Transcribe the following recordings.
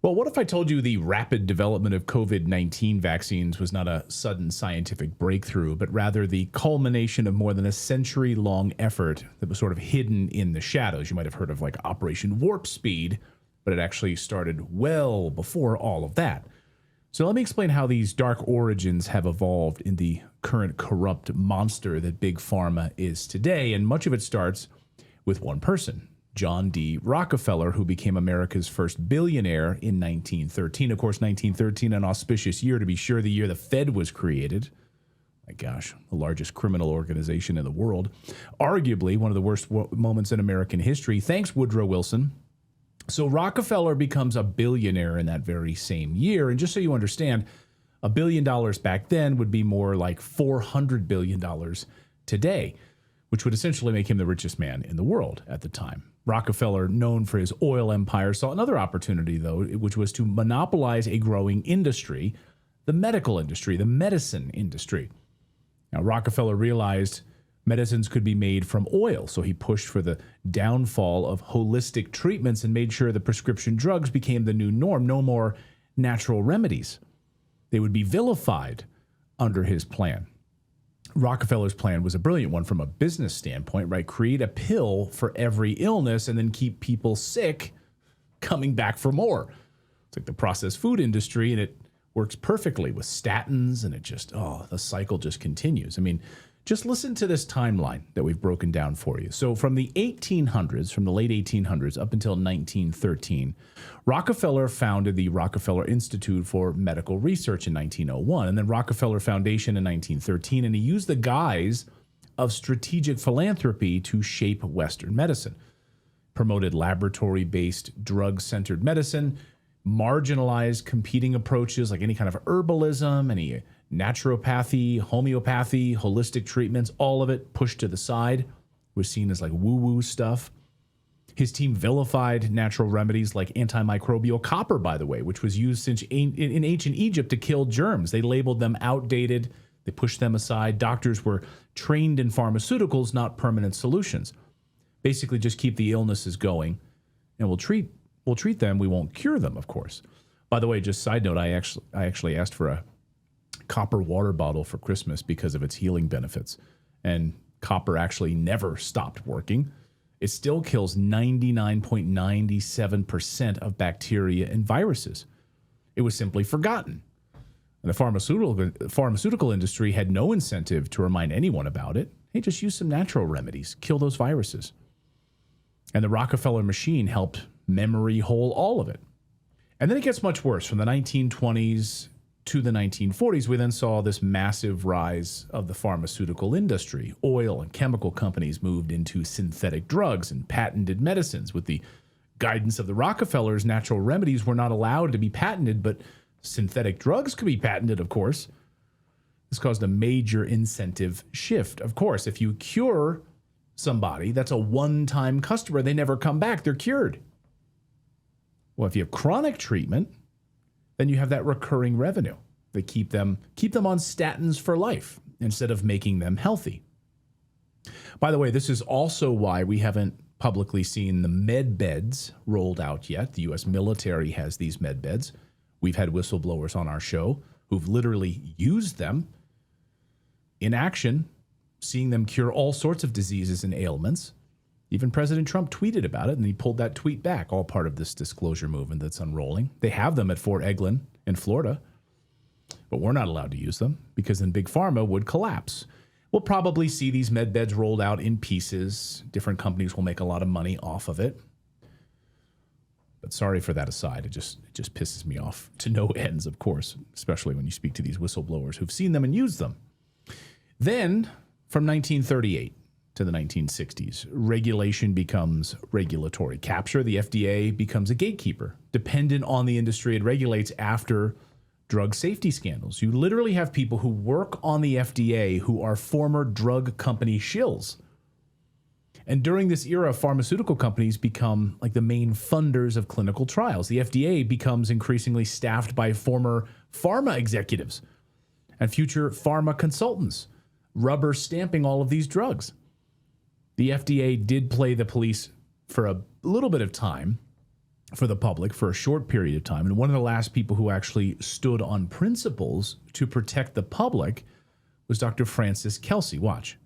Well, what if I told you the rapid development of COVID-19 vaccines was not a sudden scientific breakthrough, but rather the culmination of more than a century-long effort that was sort of hidden in the shadows? You might have heard of like Operation Warp Speed, but it actually started well before all of that. So let me explain how these dark origins have evolved in the current corrupt monster that Big Pharma is today. And much of it starts with one person, John D. Rockefeller, who became America's first billionaire in 1913. Of course, 1913, an auspicious year, to be sure, the year the Fed was created. My gosh, the largest criminal organization in the world. Arguably one of the worst moments in American history. Thanks, Woodrow Wilson. So Rockefeller becomes a billionaire in that very same year. And just so you understand, $1 billion back then would be more like $400 billion today, which would essentially make him the richest man in the world at the time. Rockefeller, known for his oil empire, saw another opportunity, though, which was to monopolize a growing industry, the medical industry, the medicine industry. Now, Rockefeller realized medicines could be made from oil, so he pushed for the downfall of holistic treatments and made sure the prescription drugs became the new norm. No more natural remedies. They would be vilified under his plan. Rockefeller's plan was a brilliant one from a business standpoint, right? Create a pill for every illness and then keep people sick coming back for more. It's like the processed food industry, and it works perfectly with statins, and it just, the cycle just continues. I mean, just listen to this timeline that we've broken down for you. So from the 1800s, from the late 1800s up until 1913, Rockefeller founded the Rockefeller Institute for Medical Research in 1901, and then Rockefeller Foundation in 1913, and he used the guise of strategic philanthropy to shape Western medicine. Promoted laboratory-based, drug-centered medicine, marginalized competing approaches like any kind of herbalism, any naturopathy, homeopathy, holistic treatments, all of it pushed to the side, was seen as like woo-woo stuff. His team vilified natural remedies like antimicrobial copper, by the way, which was used since in ancient Egypt to kill germs. They labeled them outdated. They pushed them aside. Doctors were trained in pharmaceuticals, not permanent solutions. Basically, just keep the illnesses going, and we'll treat them. We won't cure them, of course. By the way, just side note, I actually asked for a copper water bottle for Christmas because of its healing benefits. And copper actually never stopped working. It still kills 99.97% of bacteria and viruses. It was simply forgotten. And the pharmaceutical industry had no incentive to remind anyone about it. Hey, just use some natural remedies. Kill those viruses. And the Rockefeller machine helped memory hole all of it. And then it gets much worse. From the 1920s to the 1940s, we then saw this massive rise of the pharmaceutical industry. Oil and chemical companies moved into synthetic drugs and patented medicines. With the guidance of the Rockefellers, natural remedies were not allowed to be patented, but synthetic drugs could be patented, of course. This caused a major incentive shift. Of course, if you cure somebody, that's a one-time customer. They never come back. They're cured. Well, if you have chronic treatment, then you have that recurring revenue. They keep them on statins for life instead of making them healthy. By the way, this is also why we haven't publicly seen the med beds rolled out yet. The U.S. military has these med beds. We've had whistleblowers on our show who've literally used them in action, seeing them cure all sorts of diseases and ailments. Even President Trump tweeted about it, and he pulled that tweet back, all part of this disclosure movement that's unrolling. They have them at Fort Eglin in Florida, but we're not allowed to use them because then Big Pharma would collapse. We'll probably see these med beds rolled out in pieces. Different companies will make a lot of money off of it. But sorry for that aside. It just pisses me off to no ends, of course, especially when you speak to these whistleblowers who've seen them and used them. Then, from 1938 to the 1960s, regulation becomes regulatory capture. The FDA becomes a gatekeeper, dependent on the industry it regulates after drug safety scandals. You literally have people who work on the FDA who are former drug company shills. And during this era, pharmaceutical companies become like the main funders of clinical trials. The FDA becomes increasingly staffed by former pharma executives and future pharma consultants, rubber stamping all of these drugs. The FDA did play the police for a little bit of time, for the public for a short period of time. And one of the last people who actually stood on principles to protect the public was Dr. Frances Kelsey. Watch.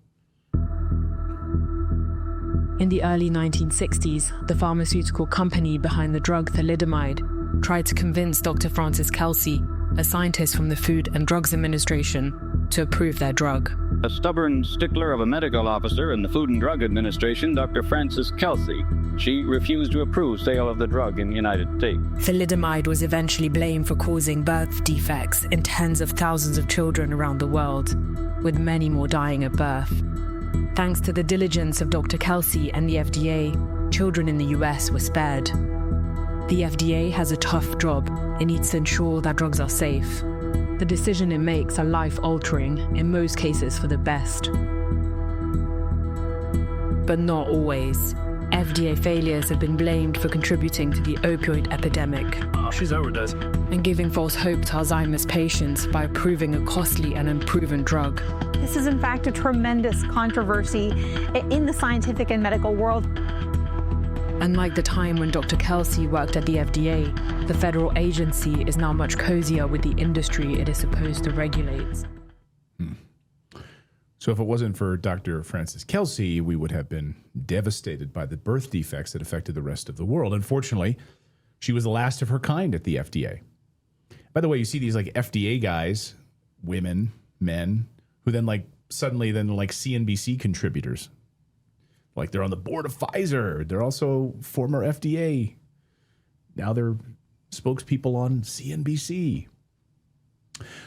In the early 1960s, the pharmaceutical company behind the drug thalidomide tried to convince Dr. Frances Kelsey, a scientist from the Food and Drugs Administration, to approve their drug. A stubborn stickler of a medical officer in the Food and Drug Administration, Dr. Frances Kelsey. She refused to approve sale of the drug in the United States. Thalidomide was eventually blamed for causing birth defects in tens of thousands of children around the world, with many more dying at birth. Thanks to the diligence of Dr. Kelsey and the FDA, children in the US were spared. The FDA has a tough job. It needs to ensure that drugs are safe. The decision it makes are life-altering, in most cases for the best. But not always. FDA failures have been blamed for contributing to the opioid epidemic. She's overdosed. And giving false hope to Alzheimer's patients by approving a costly and unproven drug. This is, in fact, a tremendous controversy in the scientific and medical world. Unlike the time when Dr. Kelsey worked at the FDA, the federal agency is now much cozier with the industry it is supposed to regulate. So if it wasn't for Dr. Frances Kelsey, we would have been devastated by the birth defects that affected the rest of the world. Unfortunately, she was the last of her kind at the FDA. By the way, you see these like FDA guys, women, men, who then suddenly CNBC contributors. Like they're on the board of Pfizer. They're also former FDA. Now they're spokespeople on CNBC.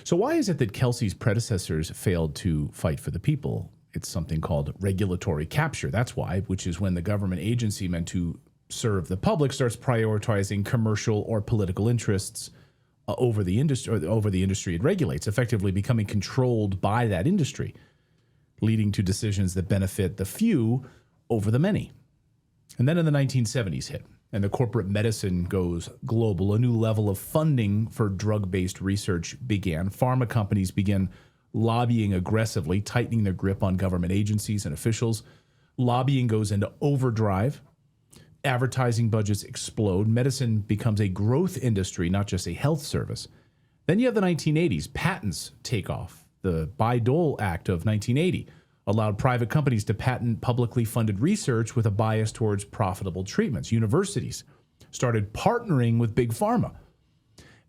So why is it that Kelsey's predecessors failed to fight for the people? It's something called regulatory capture. That's why, which is when the government agency meant to serve the public starts prioritizing commercial or political interests over the industry it regulates, effectively becoming controlled by that industry, leading to decisions that benefit the few over the many. And then in the 1970s hit, and the corporate medicine goes global. A new level of funding for drug-based research began. Pharma companies began lobbying aggressively, tightening their grip on government agencies and officials. Lobbying goes into overdrive. Advertising budgets explode. Medicine becomes a growth industry, not just a health service. Then you have the 1980s. Patents take off. The Bayh-Dole Act of 1980 allowed private companies to patent publicly funded research with a bias towards profitable treatments. Universities started partnering with big pharma,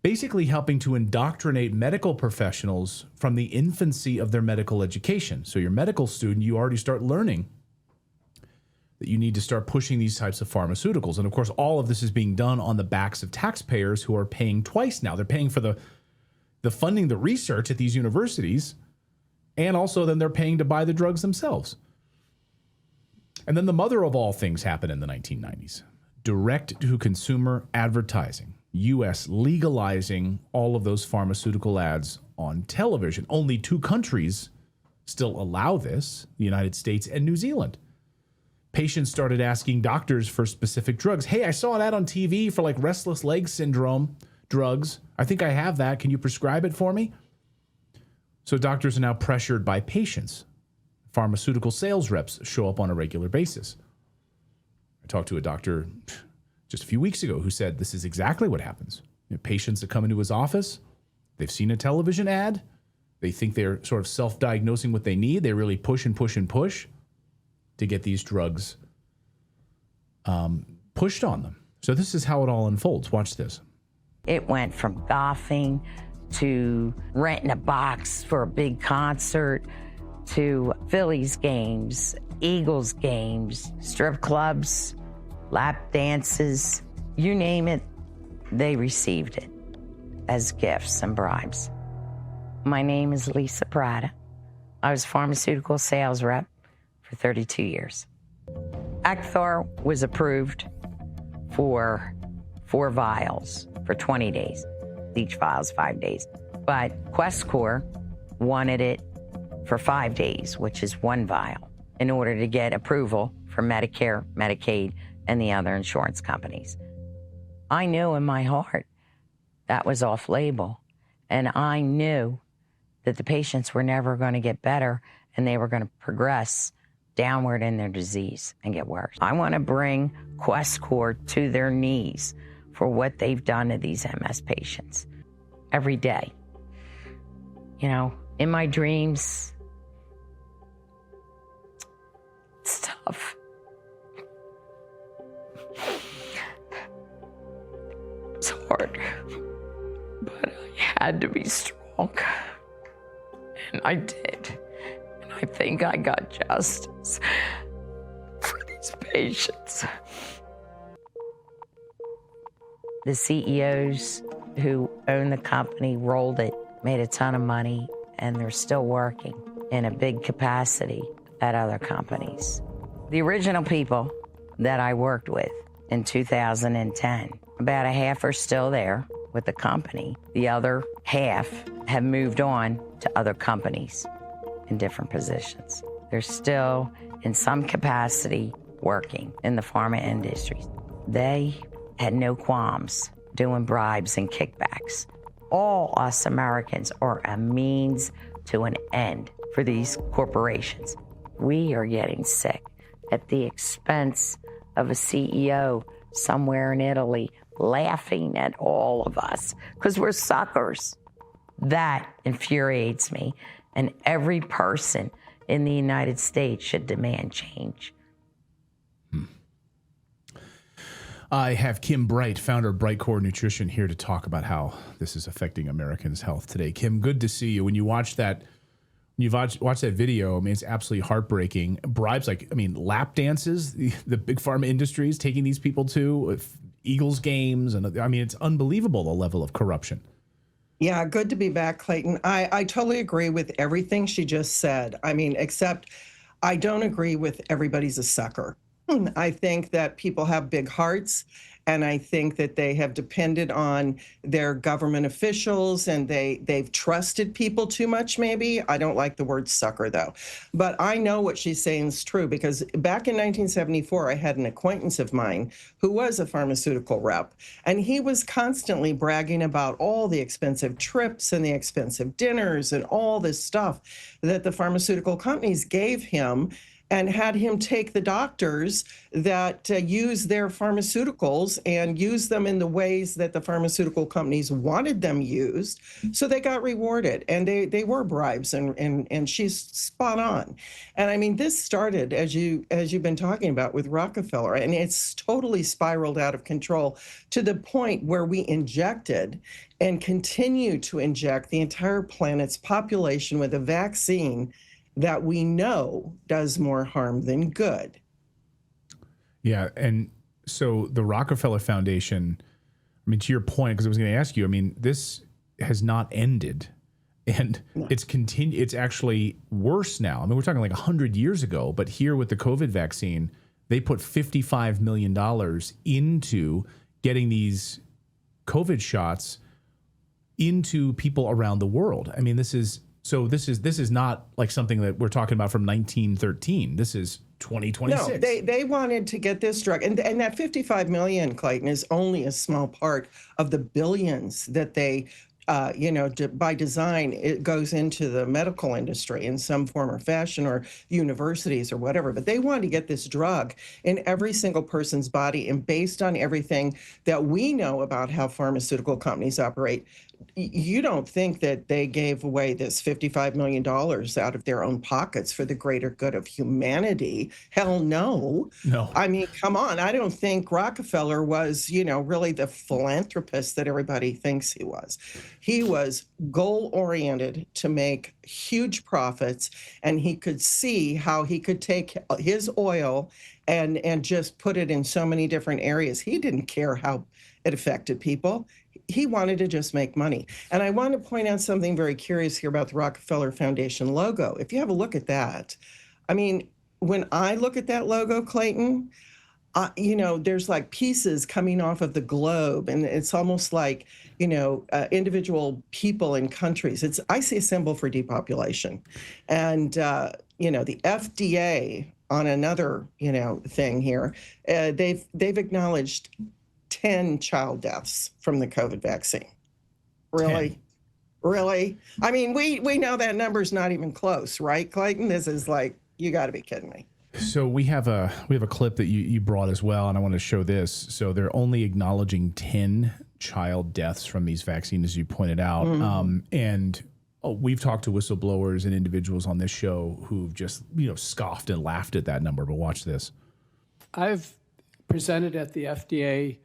basically helping to indoctrinate medical professionals from the infancy of their medical education. So your medical student, you already start learning that you need to start pushing these types of pharmaceuticals. And of course, all of this is being done on the backs of taxpayers who are paying twice now. They're paying for the funding, the research at these universities, and also then they're paying to buy the drugs themselves. And then the mother of all things happened in the 1990s. Direct-to-consumer advertising. U.S. legalizing all of those pharmaceutical ads on television. Only 2 countries still allow this, the United States and New Zealand. Patients started asking doctors for specific drugs. Hey, I saw an ad on TV for restless leg syndrome drugs. I think I have that. Can you prescribe it for me? So doctors are now pressured by patients. Pharmaceutical sales reps show up on a regular basis. I talked to a doctor just a few weeks ago who said this is exactly what happens. Patients that come into his office, they've seen a television ad. They think they're sort of self-diagnosing what they need. They really push and push and push to get these drugs pushed on them. So this is how it all unfolds. Watch this. It went from golfing to renting a box for a big concert to Phillies games, Eagles games, strip clubs, lap dances, you name it, they received it as gifts and bribes. My name is Lisa Prada. I was pharmaceutical sales rep for 32 years. Acthar was approved for 4 vials for 20 days. Each vial is 5 days. But QuestCore wanted it for 5 days, which is 1 vial, in order to get approval for Medicare, Medicaid, and the other insurance companies. I knew in my heart that was off-label, and I knew that the patients were never going to get better and they were going to progress downward in their disease and get worse. I want to bring QuestCore to their knees for what they've done to these MS patients every day. You know, in my dreams, it's tough. It's hard, but I had to be strong, and I did. And I think I got justice for these patients. The CEOs who own the company rolled it, made a ton of money, and they're still working in a big capacity at other companies. The original people that I worked with in 2010, about a half are still there with the company. The other half have moved on to other companies in different positions. They're still in some capacity working in the pharma industry. They had no qualms doing bribes and kickbacks. All us Americans are a means to an end for these corporations. We are getting sick at the expense of a CEO somewhere in Italy laughing at all of us because we're suckers. That infuriates me, and every person in the United States should demand change. I have Kim Bright, founder of Brightcore Nutrition, here to talk about how this is affecting Americans' health today. Kim, good to see you. When you watch that, watch that video, I mean, it's absolutely heartbreaking. Bribes, lap dances, the big pharma industries taking these people to Eagles games, and I mean, it's unbelievable the level of corruption. Yeah, good to be back, Clayton. I totally agree with everything she just said. I mean, except I don't agree with everybody's a sucker. I think that people have big hearts, and I think that they have depended on their government officials, and they've trusted people too much, maybe. I don't like the word sucker, though. But I know what she's saying is true, because back in 1974, I had an acquaintance of mine who was a pharmaceutical rep, and he was constantly bragging about all the expensive trips and the expensive dinners and all this stuff that the pharmaceutical companies gave him, and had him take the doctors that use their pharmaceuticals and use them in the ways that the pharmaceutical companies wanted them used. So they got rewarded, and they were bribes, and she's spot on. And I mean, this started, as you've been talking about, with Rockefeller, and it's totally spiraled out of control to the point where we injected and continue to inject the entire planet's population with a vaccine that we know does more harm than good. Yeah, and so the Rockefeller Foundation, I mean, to your point, because I was going to ask you, I mean, this has not ended, and it's actually worse now. I mean, we're talking like 100 years ago, but here with the COVID vaccine, they put $55 million into getting these COVID shots into people around the world. I mean, this is not like something that we're talking about from 1913. This is 2026. No, they wanted to get this drug, and that 55 million, Clayton, is only a small part of the billions that they, by design, it goes into the medical industry in some form or fashion, or universities or whatever. But they wanted to get this drug in every single person's body, and based on everything that we know about how pharmaceutical companies operate, you don't think that they gave away this $55 million out of their own pockets for the greater good of humanity? Hell no. No. I mean, come on. I don't think Rockefeller was, really the philanthropist that everybody thinks he was. He was goal-oriented to make huge profits, and he could see how he could take his oil and just put it in so many different areas. He didn't care how it affected people. He wanted to just make money. And I want to point out something very curious here about the Rockefeller Foundation logo. If you have a look at that, I mean, when I look at that logo, Clayton, there's like pieces coming off of the globe, and it's almost like, individual people and countries. I see a symbol for depopulation. And, the FDA on another, thing here, they've acknowledged 10 child deaths from the COVID vaccine. Really? 10. Really? I mean, we know that number's not even close, right, Clayton? This is like, you got to be kidding me. So we have a clip that you brought as well, and I want to show this. So they're only acknowledging 10 child deaths from these vaccines, as you pointed out. We've talked to whistleblowers and individuals on this show who've just scoffed and laughed at that number. But watch this. I've presented at the FDA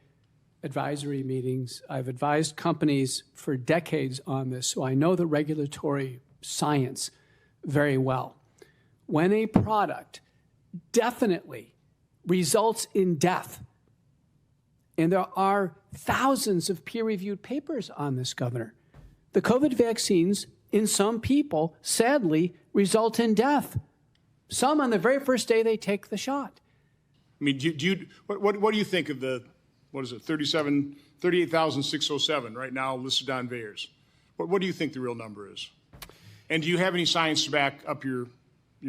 advisory meetings. I've advised companies for decades on this, so I know the regulatory science very well. When a product definitely results in death, and there are thousands of peer-reviewed papers on this, Governor, the COVID vaccines in some people, sadly, result in death. Some on the very first day they take the shot. I mean, what do you think of the, 38,607 right now listed on VAERS? What do you think the real number is? And do you have any science to back up your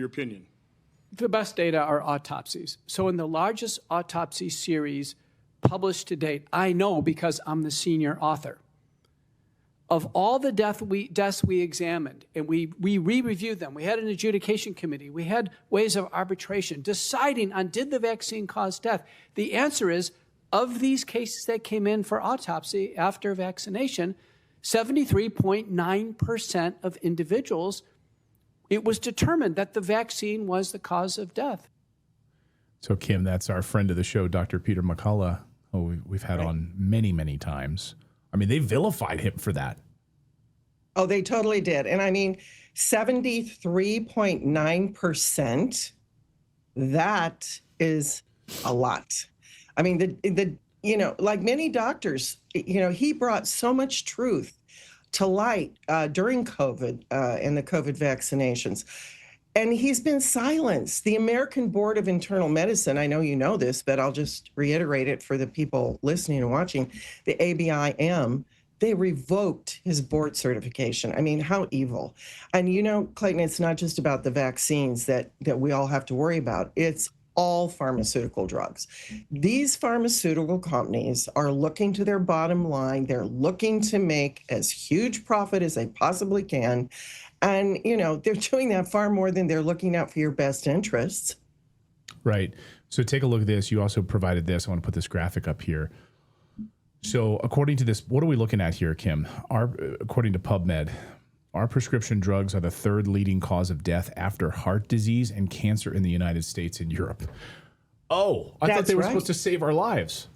opinion? The best data are autopsies. So in the largest autopsy series published to date, I know because I'm the senior author, of all the deaths we examined, and we re-reviewed them. We had an adjudication committee. We had ways of arbitration deciding on did the vaccine cause death. The answer is, of these cases that came in for autopsy after vaccination, 73.9% of individuals, it was determined that the vaccine was the cause of death. So, Kim, that's our friend of the show, Dr. Peter McCullough, who we've had on many, many times. I mean, they vilified him for that. Oh, they totally did. And I mean, 73.9%, that is a lot. I mean, like many doctors, he brought so much truth to light during COVID and the COVID vaccinations. And he's been silenced. The American Board of Internal Medicine, I know you know this, but I'll just reiterate it for the people listening and watching, the ABIM, they revoked his board certification. I mean, how evil. And Clayton, it's not just about the vaccines that we all have to worry about. It's all pharmaceutical drugs. These pharmaceutical companies are looking to their bottom line. They're looking to make as huge profit as they possibly can. And, they're doing that far more than they're looking out for your best interests. Right. So take a look at this. You also provided this. I want to put this graphic up here. So according to this, what are we looking at here, Kim? According to PubMed, our prescription drugs are the third leading cause of death after heart disease and cancer in the United States and Europe. Oh, I thought they were supposed to save our lives.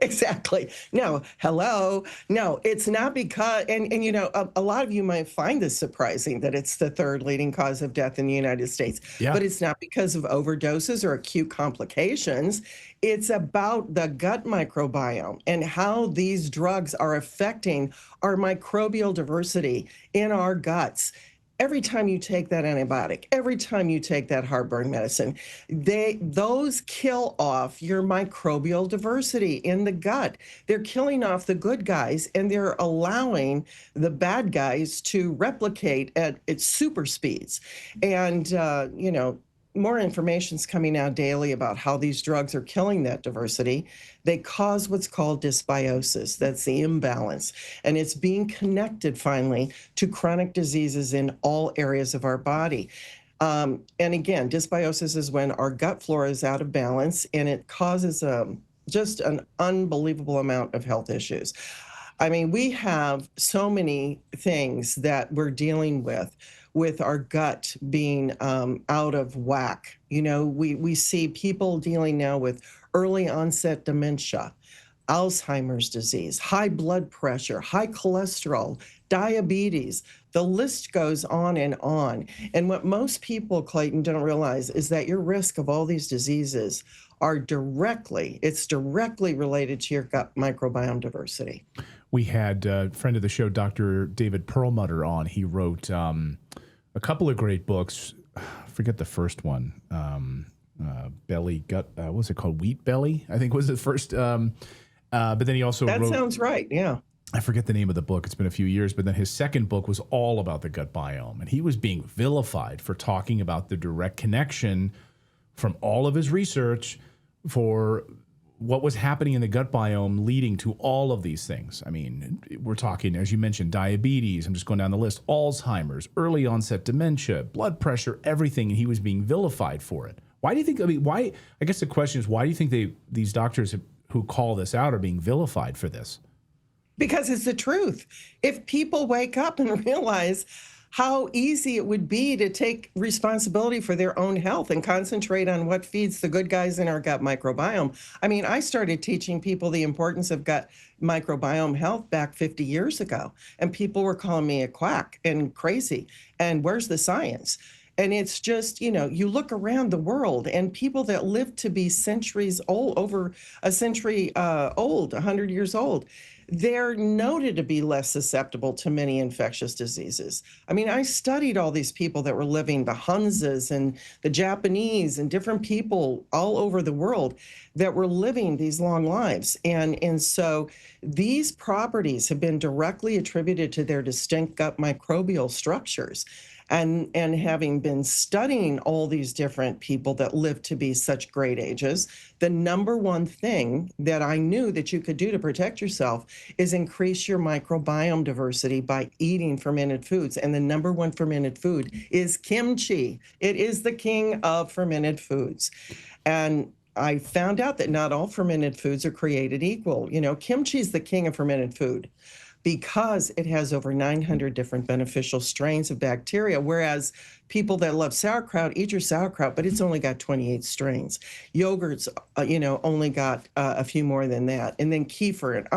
Exactly. No, hello. No, it's not because, and a lot of you might find this surprising that it's the third leading cause of death in the United States. Yeah. But it's not because of overdoses or acute complications. It's about the gut microbiome and how these drugs are affecting our microbial diversity in our guts. Every time you take that antibiotic, every time you take that heartburn medicine, those kill off your microbial diversity in the gut. They're killing off the good guys, and they're allowing the bad guys to replicate at super speeds. And, more information's coming out daily about how these drugs are killing that diversity. They cause what's called dysbiosis. That's the imbalance. And it's being connected finally to chronic diseases in all areas of our body. And again, dysbiosis is when our gut flora is out of balance, and it causes just an unbelievable amount of health issues. I mean, we have so many things that we're dealing with our gut being out of whack. We see people dealing now with early onset dementia, Alzheimer's disease, high blood pressure, high cholesterol, diabetes. The list goes on and on. And what most people, Clayton, don't realize is that your risk of all these diseases are directly related to your gut microbiome diversity. We had a friend of the show, Dr. David Perlmutter, on. He wrote a couple of great books. I forget the first one. Belly gut. What was it called? Wheat Belly, I think was the first. But then he also wrote. That sounds right. Yeah. I forget the name of the book. It's been a few years. But then his second book was all about the gut biome, and he was being vilified for talking about the direct connection from all of his research for what was happening in the gut biome leading to all of these things. I mean, we're talking, as you mentioned, diabetes. I'm just going down the list. Alzheimer's, early onset dementia, blood pressure, everything. And he was being vilified for it. Why do you think, I mean, why, I guess the question is, why do you think these doctors who call this out are being vilified for this? Because it's the truth. If people wake up and realize how easy it would be to take responsibility for their own health and concentrate on what feeds the good guys in our gut microbiome. I mean, I started teaching people the importance of gut microbiome health back 50 years ago, and people were calling me a quack and crazy. And where's the science? And it's just, you know, you look around the world and people that live to be centuries old, over a century old, 100 years old, they're noted to be less susceptible to many infectious diseases. I mean, I studied all these people that were living, the Hunzas and the Japanese and different people all over the world that were living these long lives. And so these properties have been directly attributed to their distinct gut microbial structures. And having been studying all these different people that live to be such great ages, the number one thing that I knew that you could do to protect yourself is increase your microbiome diversity by eating fermented foods. And the number one fermented food is kimchi. It is the king of fermented foods. And I found out that not all fermented foods are created equal. You know, kimchi is the king of fermented food, because it has over 900 different beneficial strains of bacteria, whereas people that love sauerkraut, eat your sauerkraut, but it's only got 28 strains. Yogurts, only got a few more than that. And then kefir and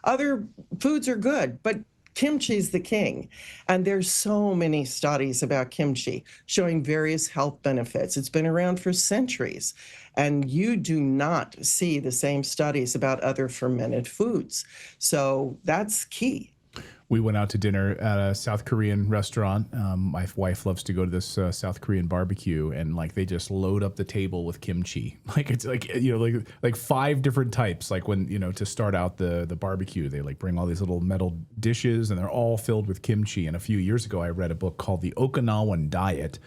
other foods are good, but kimchi's the king. And there's so many studies about kimchi showing various health benefits. It's been around for centuries. And you do not see the same studies about other fermented foods. So that's key. We went out to dinner at a South Korean restaurant. My wife loves to go to this South Korean barbecue, and like they just load up the table with kimchi. Like it's like, you know, like 5 different types. Like when, you know, to start out the barbecue, they like bring all these little metal dishes and they're all filled with kimchi. And a few years ago, I read a book called The Okinawan Diet,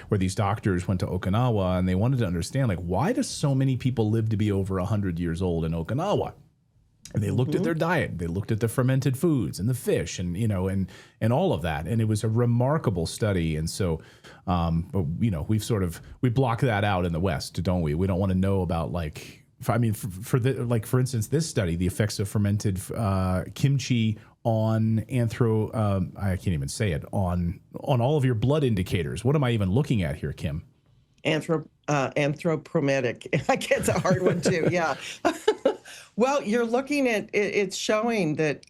where these doctors went to Okinawa and they wanted to understand, like, why do so many people live to be over 100 years old in Okinawa? And they looked at their diet, they looked at the fermented foods and the fish and, you know, and all of that. And it was a remarkable study. And so, but, you know, we block that out in the West, don't we? We don't want to know about, like, for instance, this study, the effects of fermented kimchi on I can't even say it, on all of your blood indicators. What am I even looking at here, Kim? Anthropometric. It's a hard one too. Yeah. Well, you're looking at it's showing that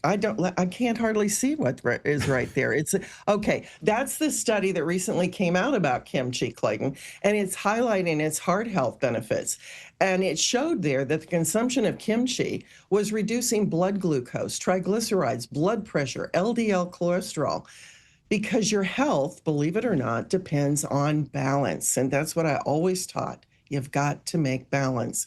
I can't hardly see what is right there. It's okay. That's the study that recently came out about kimchi, Clayton, and it's highlighting its heart health benefits. And it showed there that the consumption of kimchi was reducing blood glucose, triglycerides, blood pressure, LDL cholesterol. Because your health, believe it or not, depends on balance. And that's what I always taught. You've got to make balance.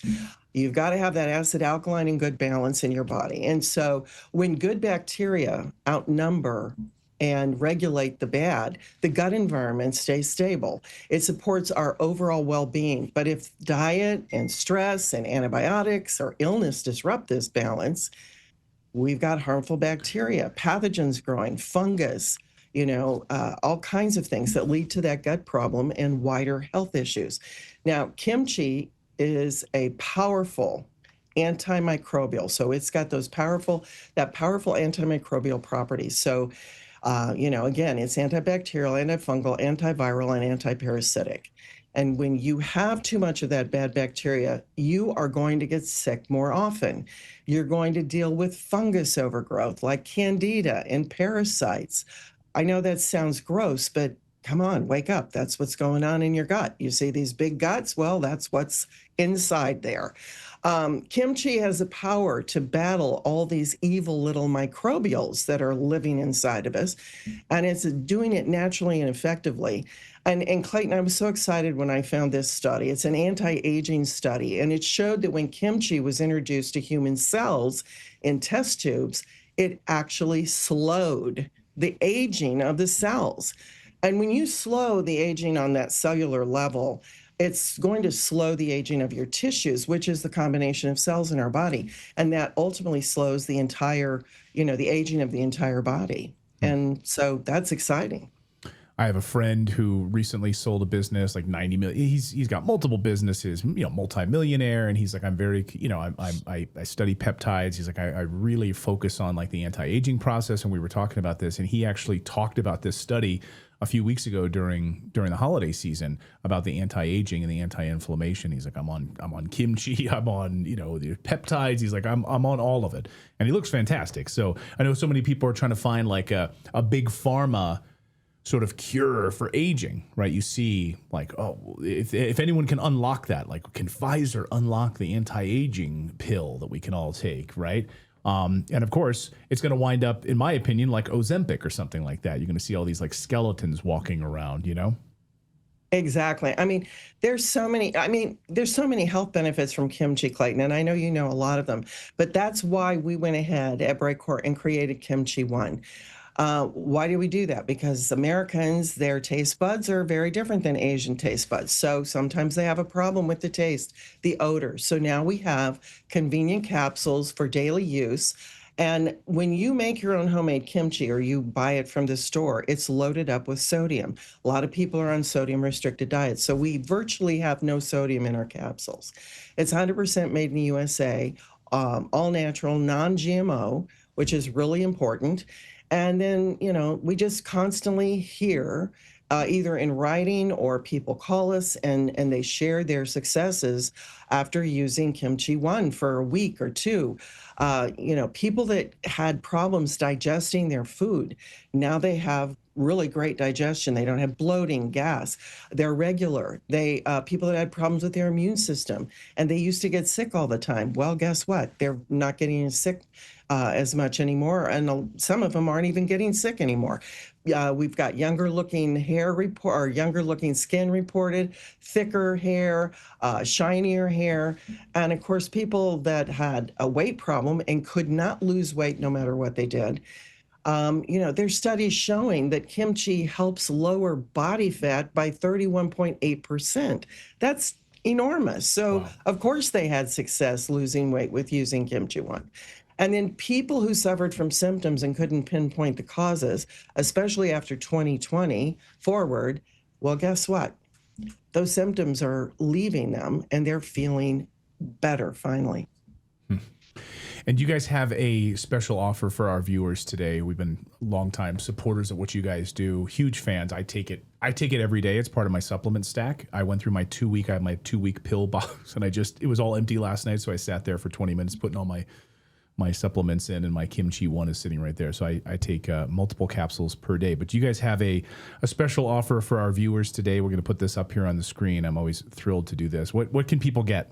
You've got to have that acid alkaline and good balance in your body. And so when good bacteria outnumber and regulate the bad, the gut environment stays stable. It supports our overall well-being. But if diet and stress and antibiotics or illness disrupt this balance, we've got harmful bacteria, pathogens growing, fungus, all kinds of things that lead to that gut problem and wider health issues. Now, kimchi is a powerful antimicrobial. So it's got that powerful antimicrobial properties. So, again, it's antibacterial, antifungal, antiviral, and antiparasitic. And when you have too much of that bad bacteria, you are going to get sick more often. You're going to deal with fungus overgrowth like candida and parasites. I know that sounds gross, but come on, wake up. That's what's going on in your gut. You see these big guts? Well, that's what's inside there. Kimchi has the power to battle all these evil little microbials that are living inside of us, and it's doing it naturally and effectively. And Clayton, I was so excited when I found this study. It's an anti-aging study, and it showed that when kimchi was introduced to human cells in test tubes, it actually slowed the aging of the cells. And when you slow the aging on that cellular level, it's going to slow the aging of your tissues, which is the combination of cells in our body. And that ultimately slows the entire, the aging of the entire body. And so that's exciting. I have a friend who recently sold a business, like 90 million. He's got multiple businesses, multimillionaire. And he's like, I'm very, I study peptides. He's like, I really focus on like the anti-aging process. And we were talking about this, and he actually talked about this study a few weeks ago during the holiday season about the anti-aging and the anti-inflammation. He's like, I'm on kimchi, I'm on, the peptides. He's like, I'm on all of it. And he looks fantastic. So I know so many people are trying to find like a big pharma sort of cure for aging, right? You see like, oh, if anyone can unlock that, like can Pfizer unlock the anti-aging pill that we can all take, right? And of course, it's going to wind up, in my opinion, like Ozempic or something like that. You're going to see all these like skeletons walking around, Exactly. I mean, there's so many health benefits from kimchi, Clayton, and I know you know a lot of them, but that's why we went ahead at Brightcore and created Kimchi One. Why do we do that? Because Americans, their taste buds are very different than Asian taste buds. So sometimes they have a problem with the taste, the odor. So now we have convenient capsules for daily use. And when you make your own homemade kimchi or you buy it from the store, it's loaded up with sodium. A lot of people are on sodium restricted diets. So we virtually have no sodium in our capsules. It's 100% made in the USA, all natural, non-GMO, which is really important. And then, we just constantly hear either in writing or people call us and they share their successes after using Kimchi One for a week or two. People that had problems digesting their food, now they have really great digestion. They don't have bloating, gas. They're regular. People that had problems with their immune system and they used to get sick all the time. Well, guess what? They're not getting sick as much anymore, and some of them aren't even getting sick anymore. We've got younger looking younger looking skin reported, thicker hair, shinier hair, and of course people that had a weight problem and could not lose weight no matter what they did. There's studies showing that kimchi helps lower body fat by 31.8%. That's enormous. So wow. Of course they had success losing weight with using Kimchi One. And then people who suffered from symptoms and couldn't pinpoint the causes, especially after 2020 forward, well, guess what? Those symptoms are leaving them and they're feeling better finally. And you guys have a special offer for our viewers today. We've been longtime supporters of what you guys do. Huge fans. I take it every day. It's part of my supplement stack. I went through my 2-week pill box and it was all empty last night. So I sat there for 20 minutes putting all my supplements in, and my Kimchi One is sitting right there. So I take multiple capsules per day. But you guys have a special offer for our viewers today. We're going to put this up here on the screen. I'm always thrilled to do this. What can people get?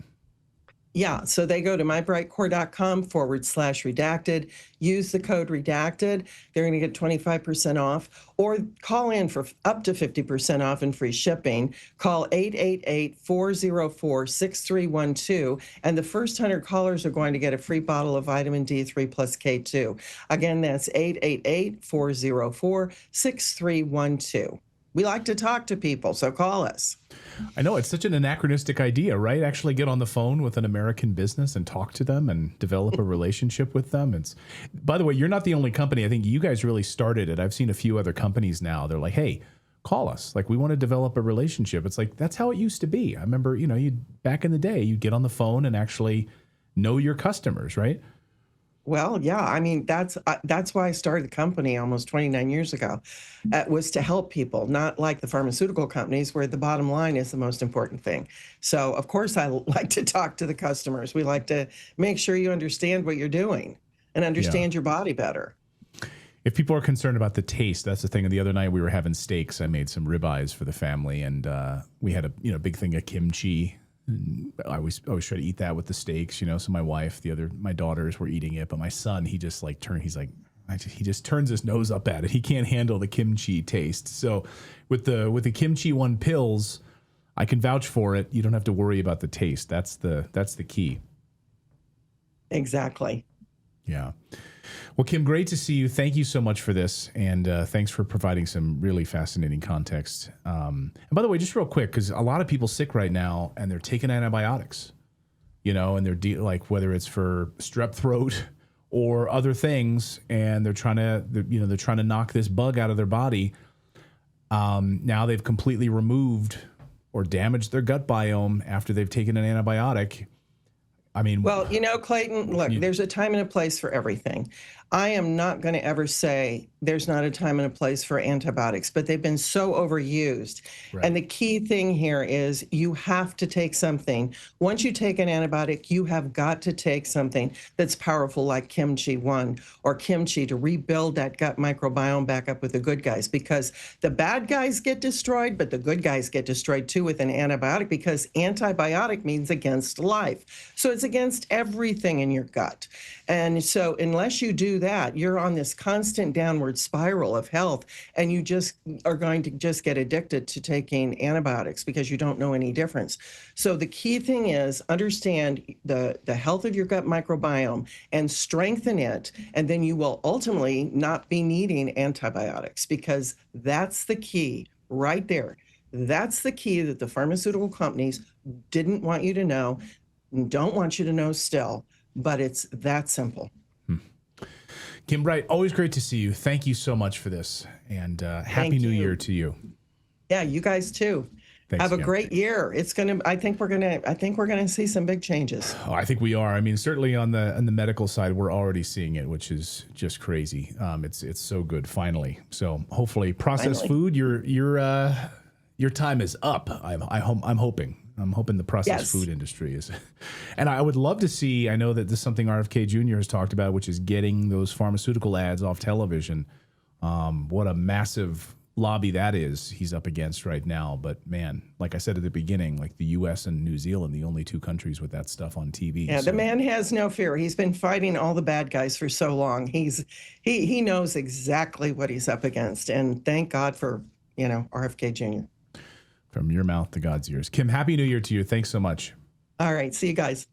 Yeah, so they go to mybrightcore.com/redacted, use the code redacted. They're going to get 25% off, or call in for up to 50% off and free shipping. Call 888-404-6312, and the first 100 callers are going to get a free bottle of vitamin D3 plus K2. Again, that's 888-404-6312. We like to talk to people, so call us. I know, it's such an anachronistic idea, right? Actually get on the phone with an American business and talk to them and develop a relationship with them. By the way, you're not the only company. I think you guys really started it. I've seen a few other companies now. They're like, hey, call us. Like, we want to develop a relationship. It's like, that's how it used to be. I remember, back in the day, you'd get on the phone and actually know your customers, right? Well, yeah, I mean, that's why I started the company almost 29 years ago, was to help people, not like the pharmaceutical companies where the bottom line is the most important thing. So, of course, I like to talk to the customers. We like to make sure you understand what you're doing and understand your body better. If people are concerned about the taste, that's the thing. The other night we were having steaks. I made some ribeyes for the family, and we had a big thing of kimchi. And I always try to eat that with the steaks, So my wife, my daughters were eating it, but my son, he just he just turns his nose up at it. He can't handle the kimchi taste. So with the Kimchi One pills, I can vouch for it. You don't have to worry about the taste. That's the key. Exactly. Yeah. Well, Kim, great to see you. Thank you so much for this, and thanks for providing some really fascinating context. And by the way, just real quick, because a lot of people sick right now, and they're taking antibiotics, and they're like whether it's for strep throat or other things, and they're trying to knock this bug out of their body. Now they've completely removed or damaged their gut biome after they've taken an antibiotic. I mean, well, Clayton, look, there's a time and a place for everything. I am not going to ever say there's not a time and a place for antibiotics, but they've been so overused. Right. And the key thing here is you have to take something. Once you take an antibiotic, you have got to take something that's powerful like Kimchi 1 or Kimchi to rebuild that gut microbiome back up with the good guys, because the bad guys get destroyed, but the good guys get destroyed too with an antibiotic, because antibiotic means against life. So it's against everything in your gut. And so unless you do that, you're on this constant downward spiral of health, and you just are going to just get addicted to taking antibiotics because you don't know any difference. So the key thing is understand the health of your gut microbiome and strengthen it, and then you will ultimately not be needing antibiotics, because that's the key right there. That's the key that the pharmaceutical companies didn't want you to know, don't want you to know still, but it's that simple. Kim Bright, always great to see you. Thank you so much for this, and happy New Year to you. Yeah, you guys too. Thanks Have a again. great year. It's gonna. I think we're gonna see some big changes. Oh, I think we are. I mean, certainly on the medical side, we're already seeing it, which is just crazy. It's so good. Finally, so hopefully, processed food. Your time is up. I'm hoping. I'm hoping the processed food industry is. And I would love to see, I know that this is something RFK Jr. has talked about, which is getting those pharmaceutical ads off television. What a massive lobby that is he's up against right now. But man, like I said at the beginning, like the U.S. and New Zealand, the only two countries with that stuff on TV. Yeah, the man has no fear. He's been fighting all the bad guys for so long. He knows exactly what he's up against. And thank God for, RFK Jr. From your mouth to God's ears. Kim, happy New Year to you. Thanks so much. All right. See you guys.